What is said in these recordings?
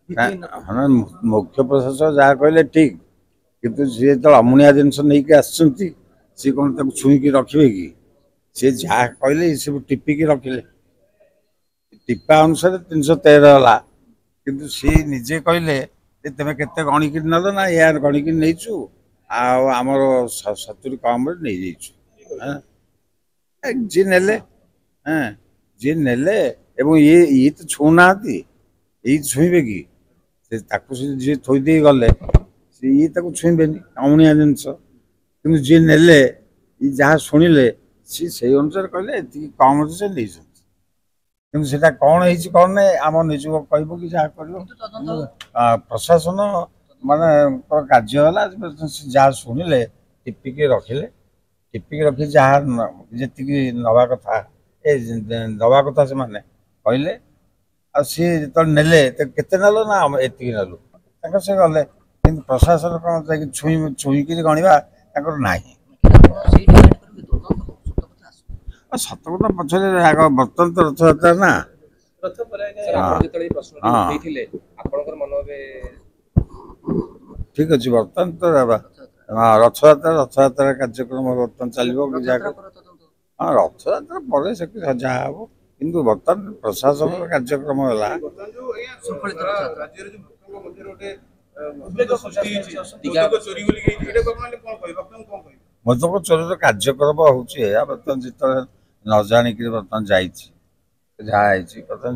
हाँ मुख्य प्रशासक जहाँ कहले ठीक किंतु सी जो अमुनिया जिनस नहीं आसुँच सी कौन छुईकी रखिए कि सी जहाँ कहले सब टिपिकी रखिले टिपा अनुसार 313 किंतु सी निजे कहले तुम के गणिकी नल ना यार गणिकी नहींचु आमर 70 कम नहीं जाइछु जी नेले हाँ जी नेले ये तो छूना ये छुईबे कि जी थोदे गले ये छुईबे अमुनिया जिनस कि जी नेले ये जहाँ शुणिले सी से अनुसार कहले कम से नहीं କିନ୍ତୁ ସେଟା କ'ଣ ହେଇଛି କ'ଣ ନାହିଁ ଆମ ନିଜକୁ କହିବ କି ଯାହା କରିବ ପ୍ରଶାସନ ମାନେ କାର୍ଯ୍ୟ ହେଲା ଯାହା ଶୁଣିଲେ ଟିପିକି ରଖି ଯାହା ଯେତିକି ନେବା କଥା ଦେବା କଥା ସେମାନେ କହିଲେ ଆଉ ସିଏ ଯେତେବେଳେ ନେଲେ କେତେ ନେଲ ନା ଏତିକି ନେଲୁ ତାଙ୍କ ସେ ଗଲେ କିନ୍ତୁ ପ୍ରଶାସନ କ'ଣ ଯାଇକି ଛୁଇଁକିରି ଗଣିବା ତାଙ୍କର ନାହିଁ ସତ କଥା ପଛରେ ଆଗ ବର୍ତ୍ତମାନ ତ ରଥଯାତ୍ରା ନା ଠିକ ଅଛି ବର୍ତ୍ତମାନ ତ ରଥଯାତ୍ରା କାର୍ଯ୍ୟକ୍ରମ ବର୍ତ୍ତମାନ ଚାଲିବ ହଁ ରଥଯାତ୍ରା ପରେ ସେ ଯାହା ହବ କିନ୍ତୁ ବର୍ତ୍ତମାନ ପ୍ରଶାସନର କାର୍ଯ୍ୟକ୍ରମ ହେଲା ମଦକ ଚୋରୀର କାର୍ଯ୍ୟକ୍ରମ ହଉଛି ଏହା ବର୍ତ୍ତମାନ ଯେତେବେଳେ न जाणिक बर्तमान जाइए बर्तमान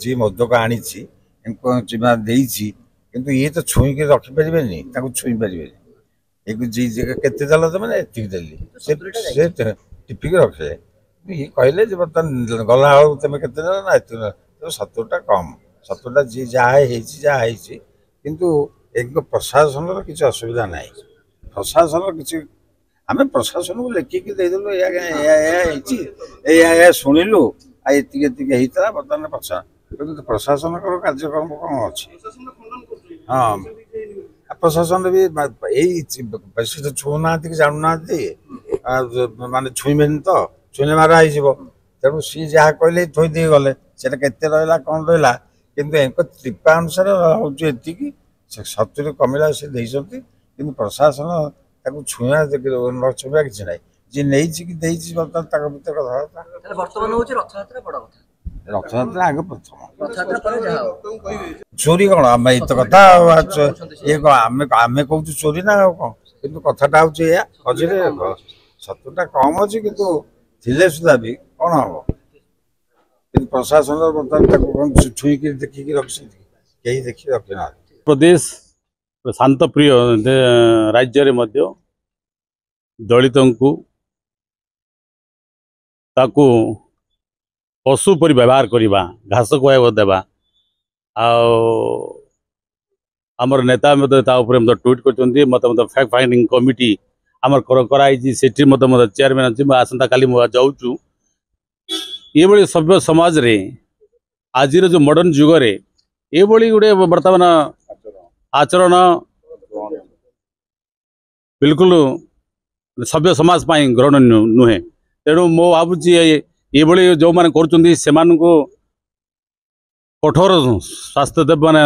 जी मदक आनी जिम्मा किंतु ये तो छुईक रखिपर छुई पारे जी केते देल मैंने एति देली टिपिक रखिले ये कहले बर्तमान गला तुम के ना एत 70टा कम 70टा जी जहाँ किंतु एक प्रशासन किसी असुविधा ना प्रशासन किसी आम प्रशासन को लिखिकी देदेलु शुणिलु आता बर्तमान प्रशासन कार्यक्रम कौन अच्छे हाँ प्रशासन भी बेस छुना कि जानूना मानने छुईबे तो छुईले मार हो तेणु सी जहाँ कहले थोदे गले से रहा कौन रहा कि टिपा अनुसार हूँ 70 कमिला से कि प्रशासन छुआ न छुआ कि ना जी नहीं कि बर्तमान भर रथयात्रा आगे प्रथम चोरी कौन आम ये कथा ये आम कौ चोरी ना कौन कि कथाटा हूँ मझे 70टा कम अच्छी कि सुधा भी कौन हम कि प्रशासन बर्तमान छुईक देखिकी रखी कहीं देखी रखी ना प्रदेश शांत प्रिय राज्य दलित पशु पर व्यवहार करवा घास खुआ देवा आमर नेता मतलब ट्वीट कर मत फैक्ट फाइंडिंग कमिटी आमर कराई से चेयरमैन अच्छी आसंता काली जाऊँ ये सभ्य समाज रे आज जो मॉडर्न जुगरे ये गोटे बर्तमान आचरण बिल्कुल सभ्य समाज ग्रहण नुहे तेणु मो भावुची ये जो मैंने कर कठोर स्वास्थ्य देव माने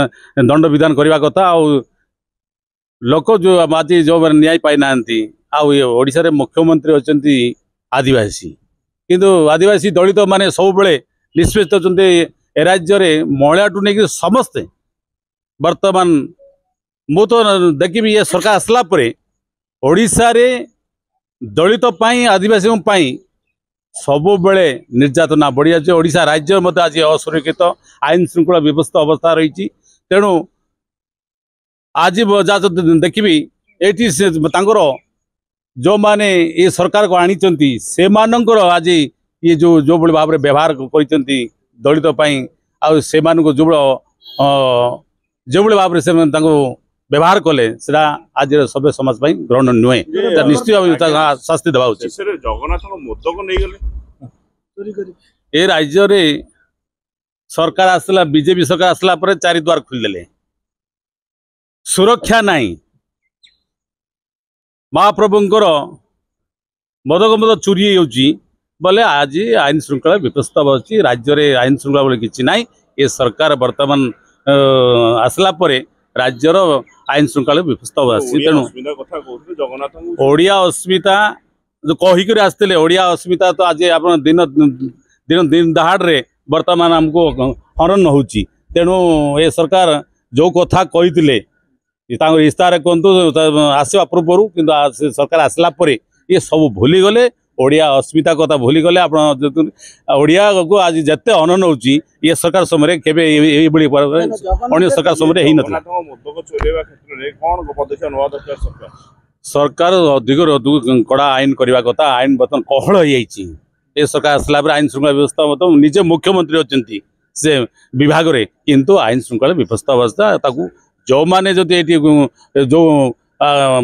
दंड विधान करने कथा लोक जो आज जो मैंने न्याय पाई ना ओडिशा रे मुख्यमंत्री अच्छा आदिवासी किंतु आदिवासी दलित माने सब बेले निष्पेष अच्छा ए राज्य में महिला टू नहीं समस्ते वर्तमान मु तो देखी ये सरकार आसला ओडिशा रे दलित आदिवासी सब बेले निर्यातना बढ़ी जाए ओडिशा राज्य मत आज असुरक्षित आईन श्रृंखला व्यवस्था अवस्था रही तेणु आज देखी ये जो माने ये सरकार को आनी से आज ये जो भाई भाव व्यवहार कर दलित से जो भाव से व्यवहार कले आज सभ्य समाज ग्रहण नुहे निश्चित शास्ति देवा उचित ये राज्य रे सरकार आसला बीजेपी सरकार आसला पर 4 द्वार खोलदेले सुरक्षा नहीं महाप्रभुंकर मदक मद चोरी होची बोले आज आईन श्रृंखला विपस्त अच्छी राज्य रे आईन श्रृंखला बोले किसी ना ये सरकार वर्तमान आसला परे राज्यर आईन श्रृंखला व्यवस्था आसी तेणु ओडिया अस्मिता जो कहीकि आसते ओडिया अस्मिता तो आज आप दिन दिन दिन दहाड़े बर्तमान आमको हरण होची तेणु ए सरकार जो कथा कही इस्तार कहतु आसवा पूर्व कि सरकार आसला परे ये सब भूली गले ओडिया अस्मिता कथा भूली गले आप ओडिया को आज जिते हनन होची ये सरकार समय केबे अन्य सरकार समय ही नथिला सरकार अधिक अधिक कड़ा आईन करने कथा आईन बर्तमान कहल हो ये सरकार आसला आईन श्रृंखला व्यवस्था मतलब निजे मुख्यमंत्री अच्छा से विभाग रे किंतु आईन श्रृंखला व्यवस्था अवस्था ताकू जो माने जदि जो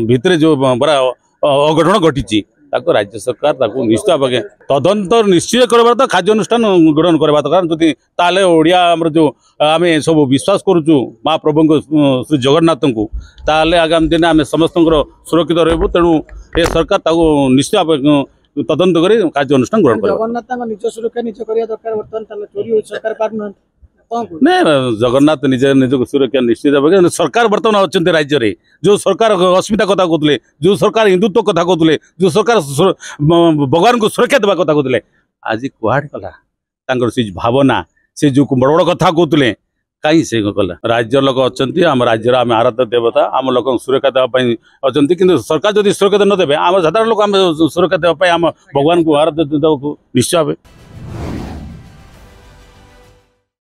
भितर जो बड़ा अघटन घटी ताको राज्य सरकार ताको निश्चित भाव तदंत निश्चय करवार तो खाद्यानुष्ठान ग्रहण करवा दरकार जदि ताले ओडिया आमर जो आम सब विश्वास करुचु महाप्रभु श्री जगन्नाथ को ताले आगामी दिन आम समस्त सुरक्षित रहबु तेणु ए सरकार ताको निश्चित भाव तदंत कर कार्यानुष्ठान ग्रहण कर जगन्नाथ निज सुरक्षा निज करिया दरकार वर्तमान चोरी सरकार पारना जगन्नाथ निज निज सुरक्षा निश्चित भाव सरकार बर्तमान अच्छा राज्य में जो सरकार अस्मिता कथा कहते जो सरकार हिंदुत्व कथा कहते जो सरकार भगवान को सुरक्षा देवा कथा कहते आज कुआड़े गला से भावना से जो बड़ बड़ कथा कहते कहीं से कला राज्य लोक अच्छा आम राज्य आम आराध्य देवता आम लोक सुरक्षा देवाई अच्छा कि सरकार जब सुरक्षा न देवे आम साधारण लोक आम सुरक्षा देवाई आम भगवान को आराध्य देवा निश्चय भाव